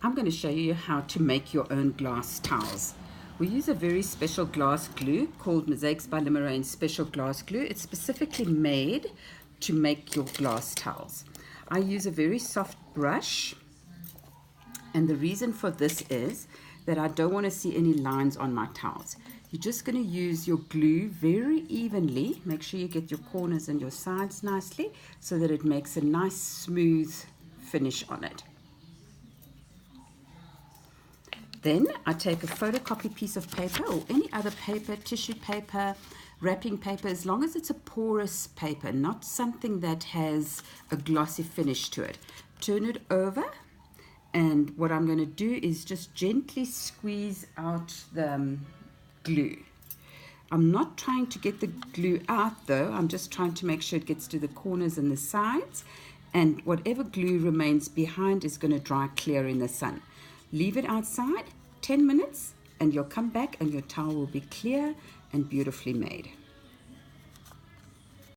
I'm going to show you how to make your own glass towels. We use a very special glass glue called Mosaics by Limarane Special Glass Glue. It's specifically made to make your glass towels. I use a very soft brush, and the reason for this is that I don't want to see any lines on my towels. You're just going to use your glue very evenly. Make sure you get your corners and your sides nicely so that it makes a nice smooth finish on it. Then I take a photocopy piece of paper or any other paper, tissue paper, wrapping paper, as long as it's a porous paper, not something that has a glossy finish to it. Turn it over, and what I'm going to do is just gently squeeze out the glue. I'm not trying to get the glue out though, I'm just trying to make sure it gets to the corners and the sides, and whatever glue remains behind is going to dry clear in the sun. Leave it outside 10 minutes and you'll come back and your towel will be clear and beautifully made.